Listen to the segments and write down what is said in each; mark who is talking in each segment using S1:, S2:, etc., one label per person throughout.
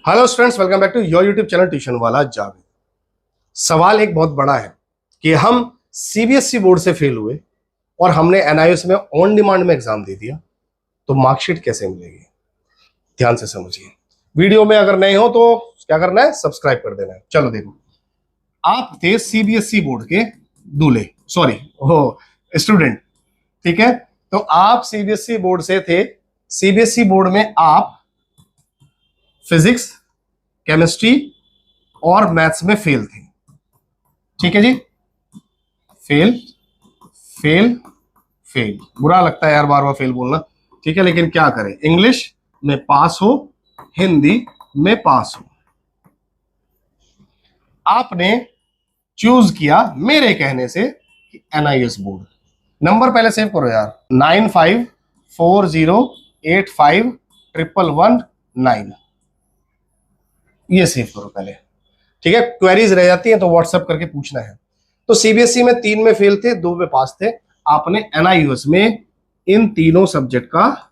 S1: Hello students, welcome back to your YouTube channel tuition वाला जावेद। सवाल एक बहुत बड़ा है कि हम सीबीएसई बोर्ड से फेल हुए और हमने एनआईएस में ऑन डिमांड में एग्जाम दे दिया, तो मार्कशीट कैसे मिलेगी? ध्यान से समझिए। वीडियो में अगर नए हो तो क्या करना है, सब्सक्राइब कर देना है। चलो देखो, आप थे सीबीएसई बोर्ड के दूल्हे, सॉरी हो स्टूडेंट, ठीक है। तो आप सीबीएसई बोर्ड से थे। सीबीएसई बोर्ड में आप फिजिक्स, केमिस्ट्री और मैथ्स में फेल थे, ठीक है जी। फेल फेल फेल, बुरा लगता है यार बार बार फेल बोलना, ठीक है, लेकिन क्या करें। इंग्लिश में पास हो, हिंदी में पास हो। आपने चूज किया मेरे कहने से एनआईएस बोर्ड। नंबर पहले सेव करो यार, 9540851119, ये सेव करो पहले, ठीक है। क्वेरीज रह जाती हैं तो व्हाट्सएप करके पूछना है। तो सीबीएसई में 3 में फेल थे, 2 में पास थे। आपने एनआईयूएस में इन तीनों सब्जेक्ट का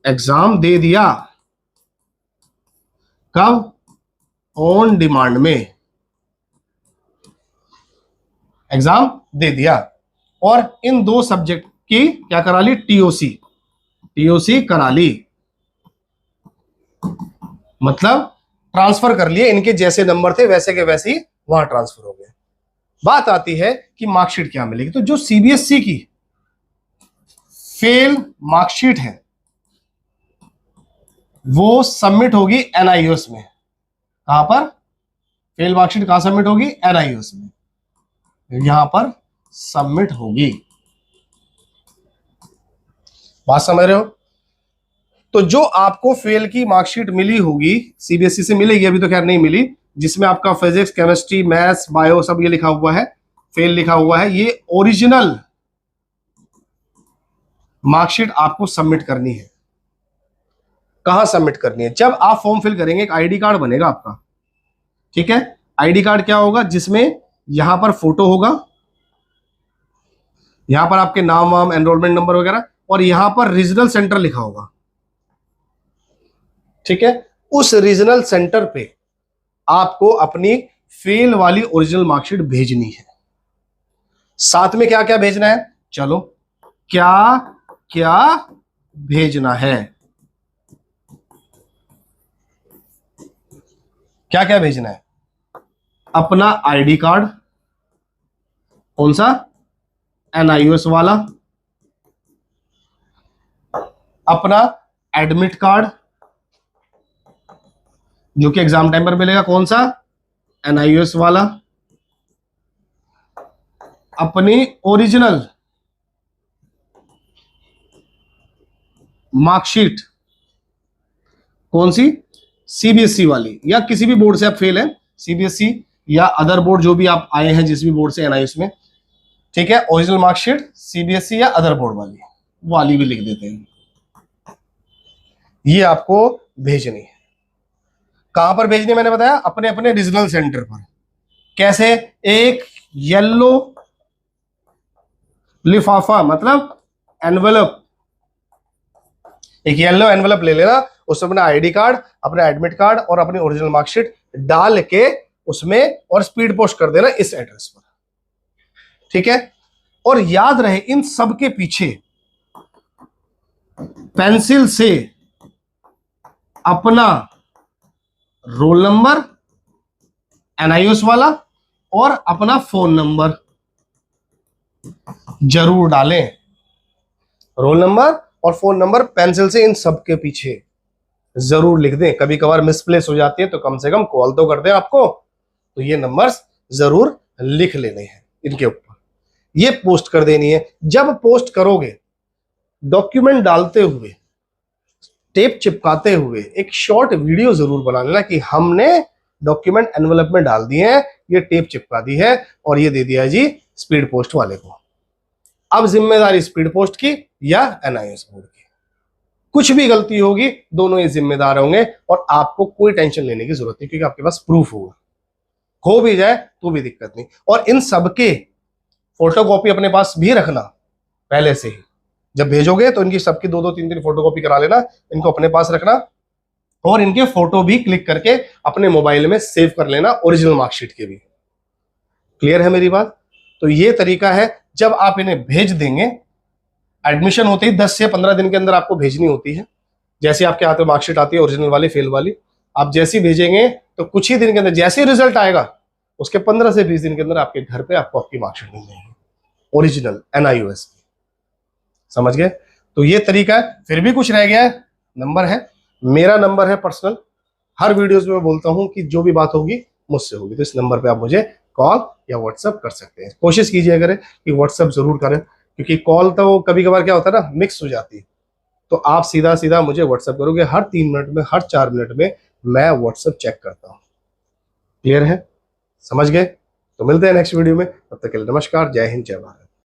S1: एग्जाम दे दिया। कब? ऑन डिमांड में एग्जाम दे दिया और इन 2 सब्जेक्ट की क्या करा ली? टीओसी करा ली, मतलब ट्रांसफर कर लिए। इनके जैसे नंबर थे वैसे के वैसे ही वहां ट्रांसफर हो गए। बात आती है कि मार्कशीट क्या मिलेगी। तो जो सीबीएसई की फेल मार्कशीट है वो सबमिट होगी एनआईयूएस में। कहां पर फेल मार्कशीट कहां सबमिट होगी? एनआईयूएस में, यहां पर सबमिट होगी। बात समझ रहे हो? तो जो आपको फेल की मार्कशीट मिली होगी, सीबीएसई से मिलेगी, अभी तो खैर नहीं मिली, जिसमें आपका फिजिक्स, केमिस्ट्री, मैथ्स, बायो सब ये लिखा हुआ है, फेल लिखा हुआ है, ये ओरिजिनल मार्कशीट आपको सबमिट करनी है। कहां सबमिट करनी है? जब आप फॉर्म फिल करेंगे एक आईडी कार्ड बनेगा आपका, ठीक है। आईडी कार्ड क्या होगा? जिसमें यहां पर फोटो होगा, यहां पर आपके नाम वाम, एनरोलमेंट नंबर वगैरह, और यहां पर रीजनल सेंटर लिखा होगा, ठीक है। उस रीजनल सेंटर पे आपको अपनी फेल वाली ओरिजिनल मार्कशीट भेजनी है। साथ में क्या क्या भेजना है? चलो, क्या क्या भेजना है? क्या क्या भेजना है? अपना आईडी कार्ड, कौन सा? एनआईयूएस वाला। अपना एडमिट कार्ड जो कि एग्जाम टाइम पर मिलेगा, कौन सा? एनआईयूएस वाला। अपनी ओरिजिनल मार्कशीट, कौन सी? सीबीएसई वाली, या किसी भी बोर्ड से आप फेल हैं, सीबीएसई या अदर बोर्ड जो भी आप आए हैं जिस भी बोर्ड से एनआईयूएस में, ठीक है। ओरिजिनल मार्कशीट सीबीएसई या अदर बोर्ड वाली भी लिख देते हैं। ये आपको भेजनी है। कहां पर भेजनी? मैंने बताया अपने अपने रीजनल सेंटर पर। कैसे? एक येलो लिफाफा, मतलब एनवेलप, एक येलो एनवेलप ले लेना, उसमें अपना आईडी कार्ड, अपना एडमिट कार्ड और अपनी ओरिजिनल मार्कशीट डाल के उसमें और स्पीड पोस्ट कर देना इस एड्रेस पर, ठीक है। और याद रहे इन सब के पीछे पेंसिल से अपना रोल नंबर, एनआईयूएस वाला, और अपना फोन नंबर जरूर डालें। रोल नंबर और फोन नंबर पेंसिल से इन सब के पीछे जरूर लिख दें। कभी कभार मिसप्लेस हो जाती है तो कम से कम कॉल तो कर दें आपको, तो ये नंबर्स जरूर लिख लेने हैं इनके ऊपर। ये पोस्ट कर देनी है। जब पोस्ट करोगे, डॉक्यूमेंट डालते हुए, टेप चिपकाते हुए एक शॉर्ट वीडियो जरूर बना लेना कि हमने डॉक्यूमेंट एनवेलप में डाल दिए हैं, ये टेप चिपका दी है और ये दे दिया है जी स्पीड पोस्ट वाले को। अब जिम्मेदारी स्पीड पोस्ट की या एनआईएस बोर्ड की। कुछ भी गलती होगी दोनों ही जिम्मेदार होंगे और आपको कोई टेंशन लेने की जरूरत नहीं, क्योंकि आपके पास प्रूफ होगा। हो भी जाए तो भी दिक्कत नहीं। और इन सबके फोटोकॉपी अपने पास भी रखना पहले से ही। जब भेजोगे तो इनकी सबकी 2-2 3-3 फोटोकॉपी करा लेना, इनको अपने पास रखना, और इनके फोटो भी क्लिक करके अपने मोबाइल में सेव कर लेना, ओरिजिनल मार्कशीट के भी। क्लियर है मेरी बात? तो ये तरीका है। जब आप इन्हें भेज देंगे, एडमिशन होते ही 10 से 15 दिन के अंदर आपको भेजनी होती है। जैसे आपके हाथ में मार्कशीट आती है ओरिजिनल वाली, फेल वाली, आप जैसी भेजेंगे तो कुछ ही दिन के अंदर जैसे ही रिजल्ट आएगा उसके 15 से 20 दिन के अंदर आपके घर पे आपको आपकी मार्कशीट मिल जाएगी ओरिजिनल NIOS। समझ गए? तो ये तरीका है। फिर भी कुछ रह गया है, नंबर है, मेरा नंबर है पर्सनल। हर वीडियोस में मैं बोलता हूं कि जो भी बात होगी मुझसे होगी, तो इस नंबर पे आप मुझे कॉल या व्हाट्सएप कर सकते हैं। कोशिश कीजिए करें कि व्हाट्सएप जरूर करें, क्योंकि कॉल तो कभी कभार क्या होता है ना, मिक्स हो जाती है। तो आप सीधा सीधा मुझे व्हाट्सएप करोगे, हर 3 मिनट में, हर 4 मिनट में मैं व्हाट्सएप चेक करता हूं। क्लियर है? समझ गए? तो मिलते हैं नेक्स्ट वीडियो में, तब तक के लिए नमस्कार, जय हिंद, जय भारत।